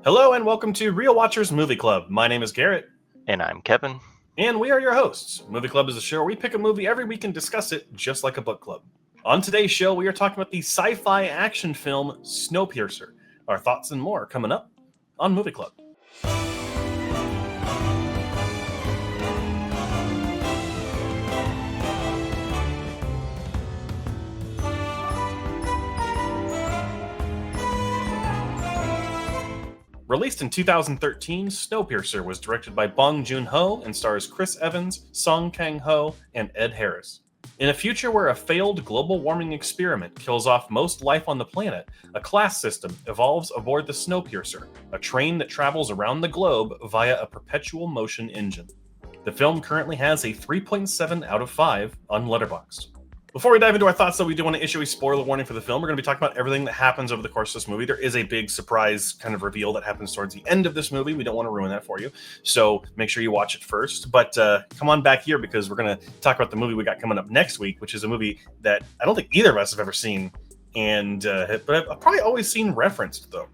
Hello and welcome to Real Watchers Movie Club. My name is Garrett. And I'm Kevin. And we are your hosts. Movie Club is a show where we pick a movie every week and discuss it just like a book club. On today's show, we are talking about the sci-fi action film Snowpiercer. Our thoughts and more coming up on Movie Club. Released in 2013, Snowpiercer was directed by Bong Joon-ho and stars Chris Evans, Song Kang-ho, and Ed Harris. In a future where a failed global warming experiment kills off most life on the planet, a class system evolves aboard the Snowpiercer, a train that travels around the globe via a perpetual motion engine. The film currently has a 3.7 out of 5 on Letterboxd. Before we dive into our thoughts, though, we do want to issue a spoiler warning for the film. We're going to be talking about everything that happens over the course of this movie. There is a big surprise kind of reveal that happens towards the end of this movie. We don't want to ruin that for you, so make sure you watch it first. But come on back here because we're going to talk about the movie we got coming up next week, which is a movie that I don't think either of us have ever seen, and but I've probably always seen referenced, though.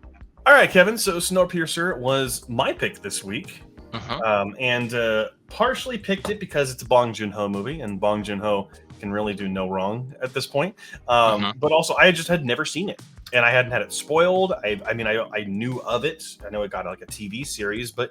All right, Kevin, so Snowpiercer was my pick this week. And partially picked it because it's a Bong Joon-ho movie, and Bong Joon-ho can really do no wrong at this point. But also, I just had never seen it, and I hadn't had it spoiled. I knew of it. I know it got like a TV series, but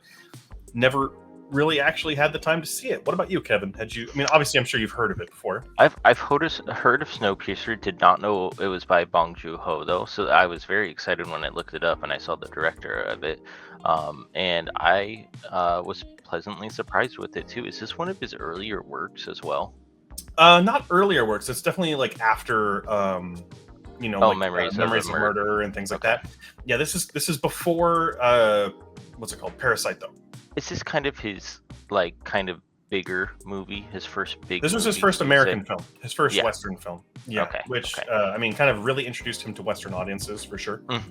never really actually had the time to see it. What about you, Kevin? Had you? I mean, obviously, I'm sure you've heard of it before. I've heard of Snowpiercer. Did not know it was by Bong Joon-ho though, so I was very excited when I looked it up and I saw the director of it. And I was pleasantly surprised with it too. Is this one of his earlier works as well? Not earlier works. It's definitely like after, Memories of Murder and things like that. Yeah, this is before. What's it called? Parasite, though. Is this kind of his bigger movie? His first big. This was his first American film. His first Western film. Yeah. Okay. Which kind of really introduced him to Western audiences for sure. But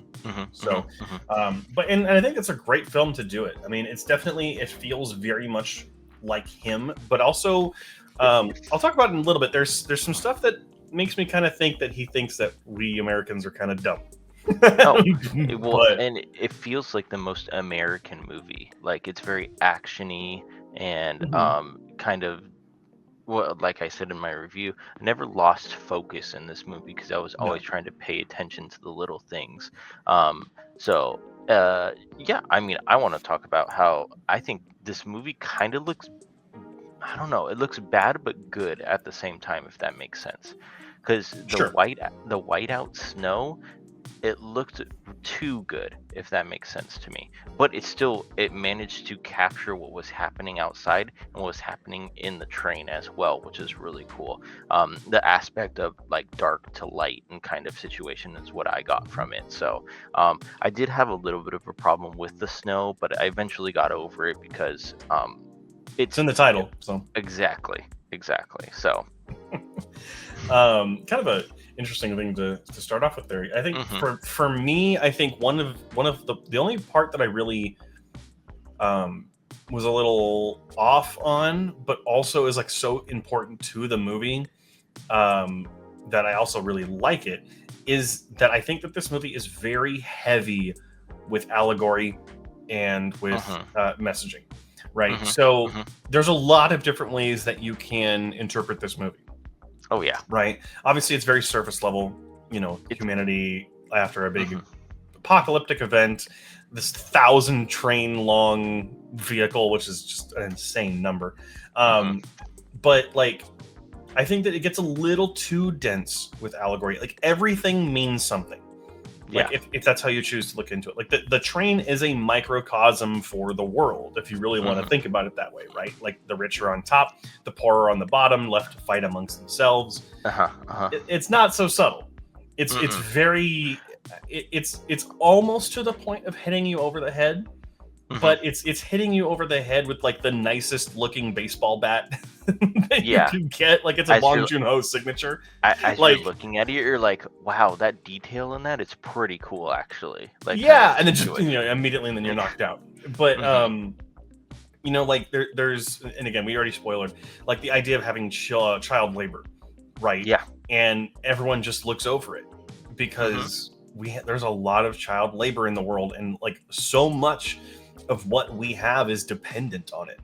I think it's a great film to do it. I mean, it feels very much like him, but also. I'll talk about it in a little bit. There's some stuff that makes me kind of think that he thinks that we Americans are kind of dumb. And it feels like the most American movie. Like it's very actiony and kind of, well, like I said in my review, I never lost focus in this movie because I was always trying to pay attention to the little things. I want to talk about how I think this movie kind of looks. I don't know. It looks bad but good at the same time, if that makes sense. Because the whiteout snow, it looked too good, if that makes sense to me. But it managed to capture what was happening outside and what was happening in the train as well, which is really cool. The aspect of like dark to light and kind of situation is what I got from it. So I did have a little bit of a problem with the snow, but I eventually got over it because it's in the title. So exactly. So kind of a interesting thing to start off with there. I think for me, I think one of the only part that I really was a little off on, but also is like so important to the movie that I also really like it, is that I think that this movie is very heavy with allegory and with messaging. Right. So there's a lot of different ways that you can interpret this movie. Oh, yeah. Right. Obviously, it's very surface level. Humanity after a big apocalyptic event, this 1,000 train long vehicle, which is just an insane number. But like, I think that it gets a little too dense with allegory. Like everything means something. Like if that's how you choose to look into it. Like the train is a microcosm for the world, if you really want to think about it that way, right? Like the rich are on top, the poor are on the bottom, left to fight amongst themselves. It's not so subtle. It's very it's almost to the point of hitting you over the head, but it's hitting you over the head with like the nicest looking baseball bat that you can get. Like it's a Bong Joon-ho signature. As you're looking at it, you're like, wow, that detail in that is pretty cool, actually. Like, and then just immediately, and then you're knocked out. But like there's, and again, we already spoiled, like the idea of having child labor, right? Yeah. And everyone just looks over it because there's a lot of child labor in the world, and like so much of what we have is dependent on it,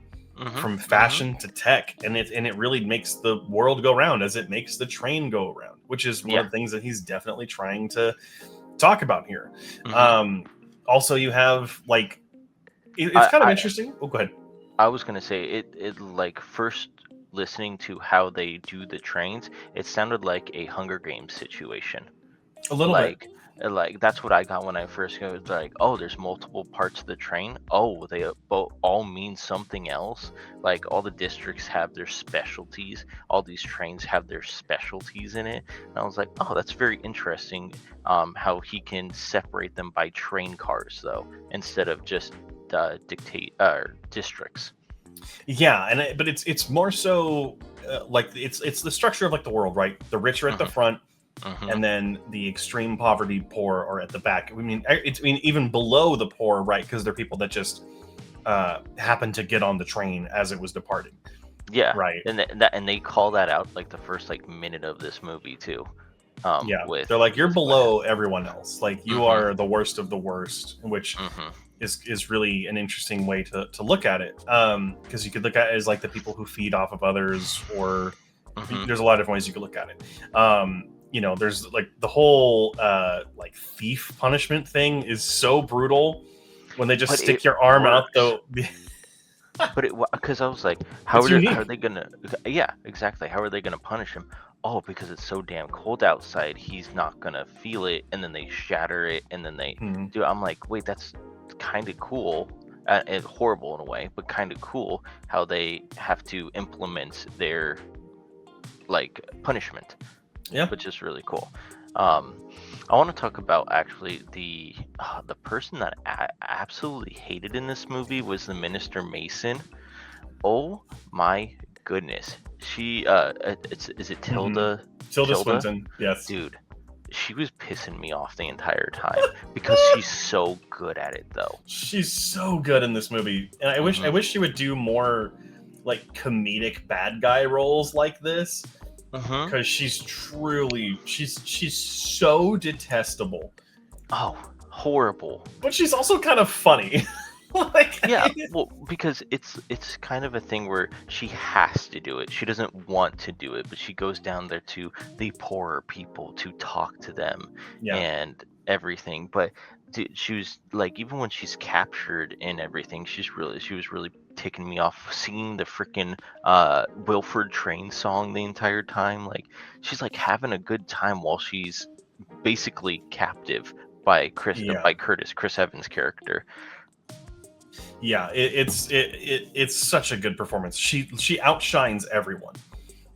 from fashion to tech, and it really makes the world go round as it makes the train go around, which is one of the things that he's definitely trying to talk about here. Also, you have like it's kind of interesting. Oh, go ahead. I was gonna say it like first listening to how they do the trains, it sounded like a Hunger Games situation. A little bit. Like that's what I got when I first go. It's like, oh, there's multiple parts of the train. Oh, they both all mean something else. Like all the districts have their specialties. All these trains have their specialties in it. And I was like, oh, that's very interesting. How he can separate them by train cars though, instead of just districts. Yeah, but it's more so like it's the structure of like the world, right? The rich are at the front, and then the extreme poverty poor are at the back. I mean, even below the poor, right? Because they're people that just happen to get on the train as it was departing. Yeah, right. And they call that out like the first like minute of this movie too. They're like, you're below everyone else. Like you are the worst of the worst, which is really an interesting way to look at it. Because you could look at it as like the people who feed off of others, or there's a lot of different ways you could look at it. There's like the whole like thief punishment thing is so brutal when they just stick your arm out though. But because I was like, how are they gonna? Yeah, exactly. How are they gonna punish him? Oh, because it's so damn cold outside, he's not gonna feel it, and then they shatter it, and then they do. I'm like, wait, that's kind of cool, and horrible in a way, but kind of cool how they have to implement their like punishment. Yeah, which is really cool. I want to talk about actually the person that I absolutely hated in this movie was the Minister Mason. Oh my goodness, she is it Tilda? Tilda Swinton, yes, dude. She was pissing me off the entire time because she's so good at it though. She's so good in this movie, and I wish she would do more like comedic bad guy roles like this. Because she's so detestable. Oh, horrible. But she's also kind of funny. Yeah, well, because it's kind of a thing where she has to do it. She doesn't want to do it, but she goes down there to the poorer people to talk to them and everything. But dude, she was like, even when she's captured and everything, she was really ticking me off, singing the freaking Wilford Train song the entire time. Like she's like having a good time while she's basically captive by Chris Evans' character. Yeah, it's such a good performance. She outshines everyone.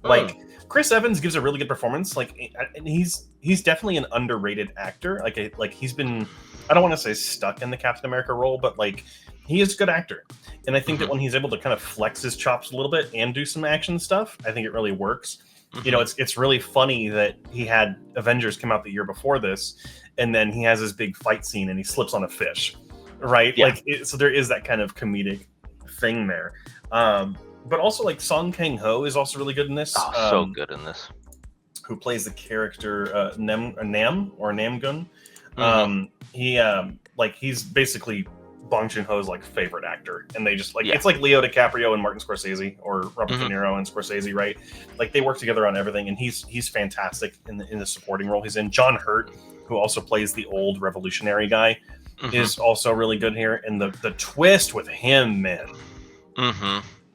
Like Chris Evans gives a really good performance. Like, and he's definitely an underrated actor. Like he's been, I don't want to say stuck in the Captain America role, but like he is a good actor. And I think that when he's able to kind of flex his chops a little bit and do some action stuff, I think it really works. It's really funny that he had Avengers come out the year before this, and then he has this big fight scene and he slips on a fish. Right, yeah. So there is that kind of comedic thing there, but also like Song Kang-ho is also really good in this. So good in this. Who plays the character Namgun? He's basically Bong Joon-ho's like favorite actor, and they just like it's like Leo DiCaprio and Martin Scorsese, or Robert De Niro and Scorsese, right? Like they work together on everything, and he's fantastic in the supporting role he's in. John Hurt, who also plays the old revolutionary guy, is also really good here, and the twist with him, man,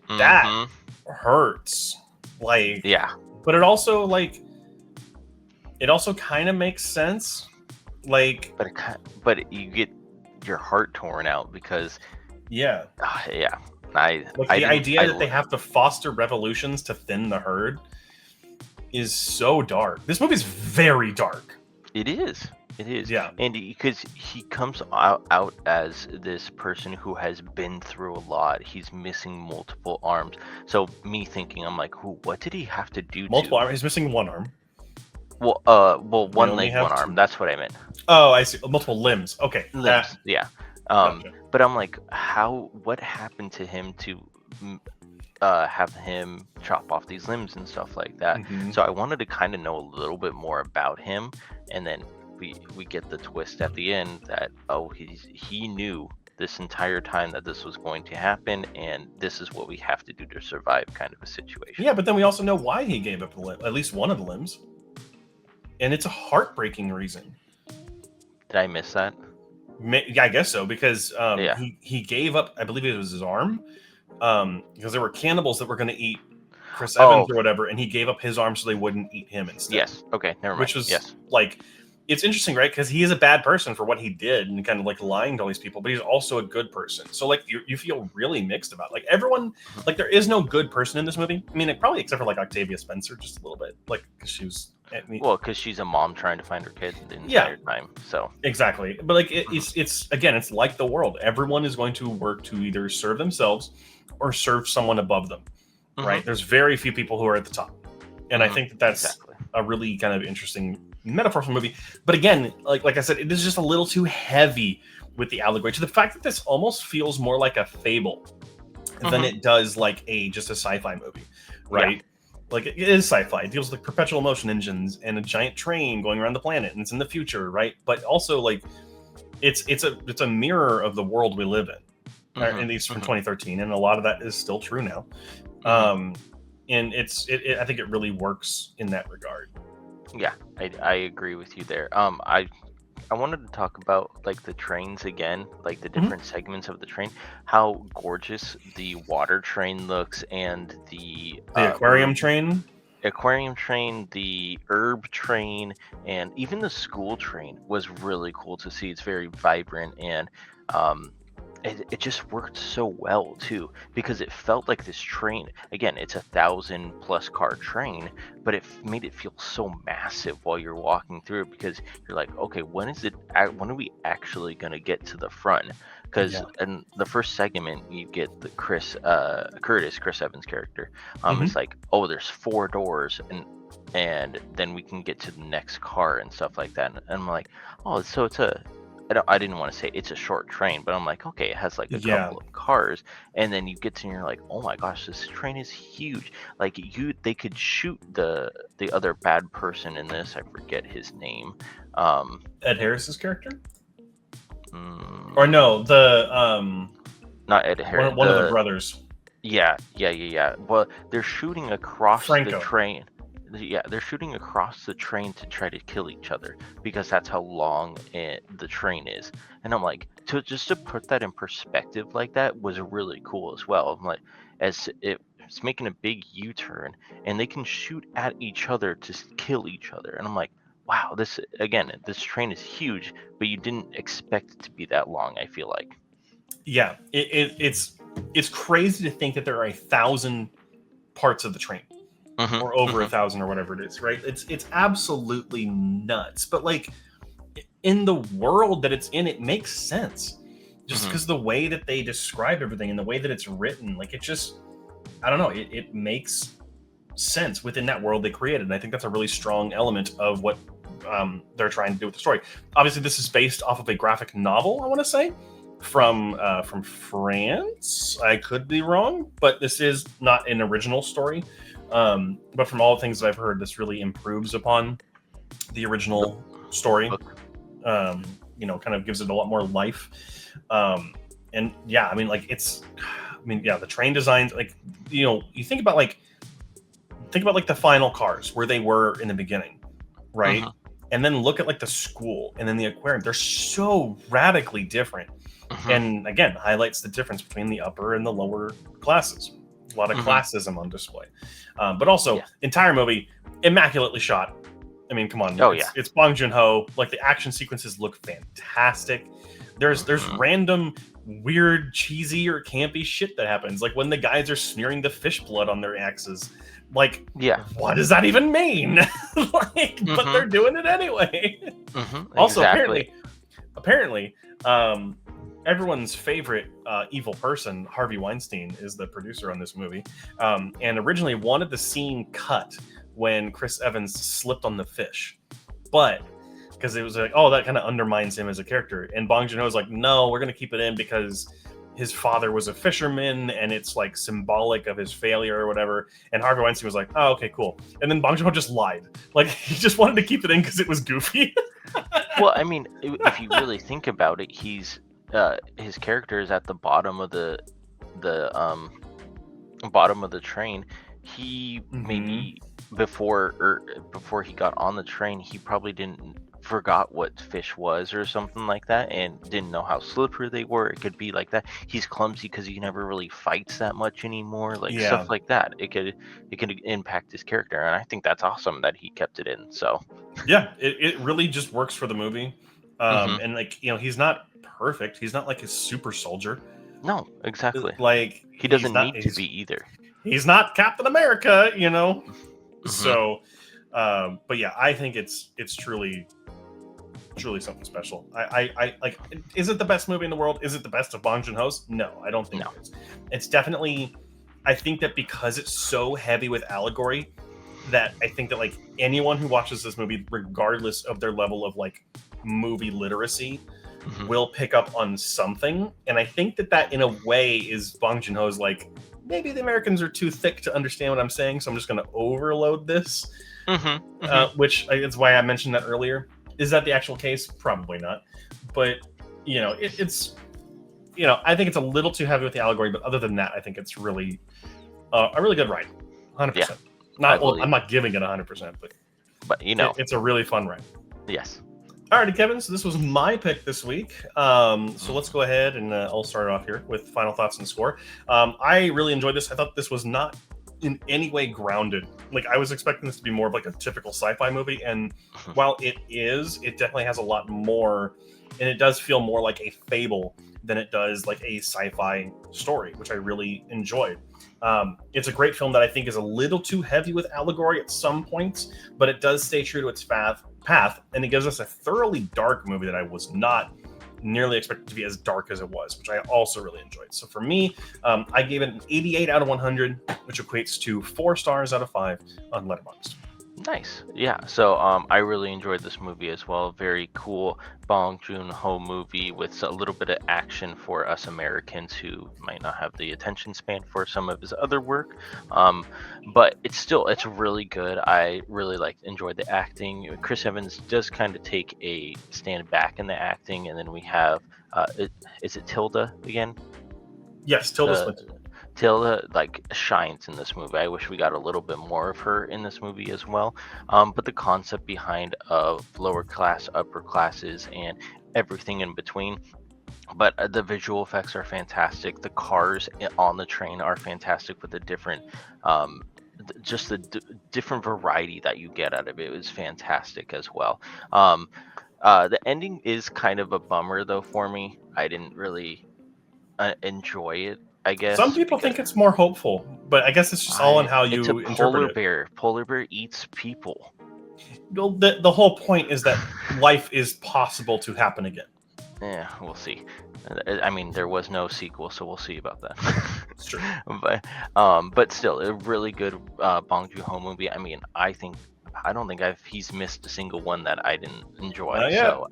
that hurts. Like, but it also kind of makes sense. Like, but you get your heart torn out because the idea that they have to foster revolutions to thin the herd is so dark. This movie's very dark. It is. Yeah. And because he comes out as this person who has been through a lot. He's missing multiple arms. So me thinking, I'm like, what did he have to do? Multiple arms? He's missing one arm. Well, one leg, one arm. That's what I meant. Oh, I see. Multiple limbs. Okay. Limbs. Yeah. Gotcha. But I'm like, what happened to him to have him chop off these limbs and stuff like that? So I wanted to kind of know a little bit more about him, and then we get the twist at the end that he knew this entire time that this was going to happen, and this is what we have to do to survive, kind of a situation. Yeah, but then we also know why he gave up at least one of the limbs, and it's a heartbreaking reason. Did I miss that? Yeah, I guess so, because Yeah. he gave up, I believe it was his arm, because there were cannibals that were going to eat Chris Evans or whatever, and he gave up his arm so they wouldn't eat him instead. Yes. Okay. Never mind. Which was like, it's interesting, right? Because he is a bad person for what he did and kind of like lying to all these people, but he's also a good person. So like you feel really mixed about it. Like everyone, like there is no good person in this movie. I mean, probably except for like Octavia Spencer, just a little bit, like because she was. Well, because she's a mom trying to find her kid the entire time. So exactly, but like it's again, it's like the world. Everyone is going to work to either serve themselves or serve someone above them, right? There's very few people who are at the top, and I think that's a really kind of interesting metaphor for the movie. But again, like I said, it is just a little too heavy with the allegory, to the fact that this almost feels more like a fable than it does like just a sci-fi movie, right? Yeah. Like it is sci-fi. It deals with like perpetual motion engines and a giant train going around the planet, and it's in the future, right? But also like it's a mirror of the world we live in, at least from 2013, and a lot of that is still true now. And I think it really works in that regard. Yeah, I agree with you there. I wanted to talk about like the trains again, like the different segments of the train, how gorgeous the water train looks, and the aquarium train, the herb train, and even the school train was really cool to see. It's very vibrant, and it just worked so well too, because it felt like this train, again, it's 1,000+ car train, but it made it feel so massive while you're walking through it, because you're like, okay, when are we actually going to get to the front? Because in the first segment, you get the Chris Evans character, it's like, oh, there's 4 doors, and then we can get to the next car and stuff like that. And I'm like, oh, so I didn't want to say it's a short train, but I'm like, okay, it has like a couple of cars, and then you get to, and you're like, oh my gosh, this train is huge. Like they could shoot the other bad person in this. I forget his name. Ed Harris's character, or no, the not Ed Harris. One of the brothers. Yeah. Well, they're shooting across Franco. the train. Yeah, they're shooting across the train to try to kill each other, because that's how long the train is. And I'm like, to put that in perspective like that was really cool as well. I'm like, as it's making a big U-turn, and they can shoot at each other to kill each other. And I'm like, wow, this train is huge, but you didn't expect it to be that long, I feel like. Yeah, it's crazy to think that there are 1,000 parts of the train. Or over 1,000 or whatever it is, right? It's absolutely nuts. But like in the world that it's in, it makes sense. Just because the way that they describe everything and the way that it's written, like it just, I don't know, it makes sense within that world they created. And I think that's a really strong element of what they're trying to do with the story. Obviously, this is based off of a graphic novel, I want to say, from France. I could be wrong, but this is not an original story. But from all the things that I've heard, this really improves upon the original story. Kind of gives it a lot more life. And yeah, I mean, like the train designs, like, you think about the final cars where they were in the beginning, right? And then look at like the school and then the aquarium. They're so radically different. And again, highlights the difference between the upper and the lower classes. A lot of classism on display. But also, entire movie, immaculately shot. I mean, come on. It's Bong Joon-ho. Like, the action sequences look fantastic. There's random, weird, cheesy, or campy shit that happens. Like, when the guys are smearing the fish blood on their axes. Like, what does that even mean? But they're doing it anyway. Also, apparently, everyone's favorite evil person, Harvey Weinstein, is the producer on this movie, and originally wanted the scene cut when Chris Evans slipped on the fish, but because it was like, oh, that kind of undermines him as a character, and Bong Joon-ho was like, no, we're going to keep it in because his father was a fisherman, and it's like symbolic of his failure or whatever. And Harvey Weinstein was like, oh, okay, cool. And then Bong Joon-ho just lied. Like, he just wanted to keep it in because it was goofy. Well, I mean, if you really think about it, his character is at the the bottom of the train. He Hmm. maybe before he got on the train, he probably didn't forgot what fish was or something like that, and didn't know how slippery they were. It could be like that. He's clumsy because he never really fights that much anymore, like Yeah, stuff like that. It could impact his character, and I think that's awesome that he kept it in. So, yeah, it really just works for the movie. hmm, And like he's not perfect. He's not like a super soldier. no, exactly. Like He doesn't need to he's be either. he's not Captain America. Hmm. So, but yeah, I think it's truly something special. I like. Is it the best movie in the world? Is it the best of Bong Joon Ho's? No, I don't think No. it is. It's definitely. I think that because it's so heavy with allegory, that I think that like anyone who watches this movie, regardless of their level of like movie literacy, Hmm. will pick up on something. And I think that in a way is Bong Joon Ho's like maybe the Americans are too thick to understand what I'm saying, so I'm just going to overload this. Hmm. Hmm. Which is why I mentioned that earlier. Is that the actual case? Probably not. But it's I think it's a little too heavy with the allegory. But other than that, I think it's really a really good ride, Yeah, 100%. I Not well, believe. I'm not giving it 100%, but But it's a really fun ride. yes. Alrighty, Kevin. So this was my pick this week. So let's Mhm. go ahead and I'll start off here with final thoughts and score. I really enjoyed this. I thought this was not in any way grounded. Like I was expecting this to be more of like a typical sci-fi movie, and while it is, it definitely has a lot more, and it does feel more like a fable than it does like a sci-fi story, which I really enjoyed. It's a great film that I think is a little too heavy with allegory at some points, but it does stay true to its path, and it gives us a thoroughly dark movie that I was not nearly expected to be as dark as it was, which I also really enjoyed. So for me, I gave it an 88 out of 100, which equates to 4 stars out of 5 on Letterboxd. Nice. Yeah. So I really enjoyed this movie as well. Very cool Bong Joon-ho movie with a little bit of action for us Americans who might not have the attention span for some of his other work. Um, but it's really good. I really enjoyed the acting. Chris Evans does kind of take a stand back in the acting, and then we have is it Tilda again? Yes, Tilda The Swinton. Tilda shines in this movie. I wish we got a little bit more of her in this movie as well. But the concept behind of lower class, upper classes, and everything in between. But the visual effects are fantastic. The cars on the train are fantastic with the different, um, just the different variety that you get out of it is fantastic as well. Um, the ending is kind of a bummer though for me. I didn't really enjoy it, I Some guess, people because think it's more hopeful, but I guess it's just all in how it's a you interpret polar it. bear. Polar bear eats people. Well, the whole point is that life is possible to happen again. Yeah, we'll see. I mean, there was no sequel, so we'll see about that. It's true. But still, a really good Bong Joon-ho movie. I mean, I don't think he's missed a single one that I didn't enjoy. Not yet. So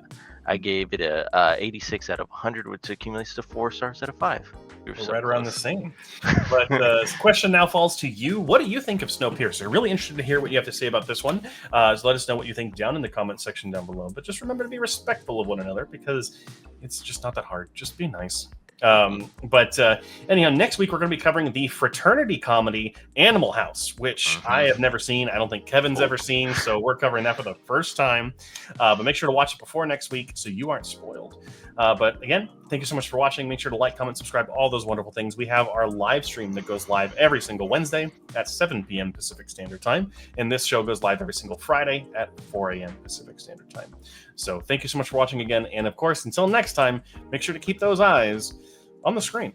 I gave it a 86 out of 100, which accumulates to 4 stars out of 5. You're We're so right around the close. same. But the question now falls to you. What do you think of Snowpiercer? Really interested to hear what you have to say about this one. So let us know what you think down in the comment section down below. But just remember to be respectful of one another because it's just not that hard. Just be nice. But anyhow, next week we're going to be covering the fraternity comedy Animal House, which I have Hmm. never seen. I don't think Kevin's ever seen, so we're covering that for the first time. But make sure to watch it before next week so you aren't spoiled. But again, thank you so much for watching. Make sure to like, comment, subscribe, all those wonderful things. We have our live stream that goes live every single Wednesday at 7 p.m. Pacific Standard Time. And this show goes live every single Friday at 4 a.m. Pacific Standard Time. So thank you so much for watching again. And of course, until next time, make sure to keep those eyes on the screen.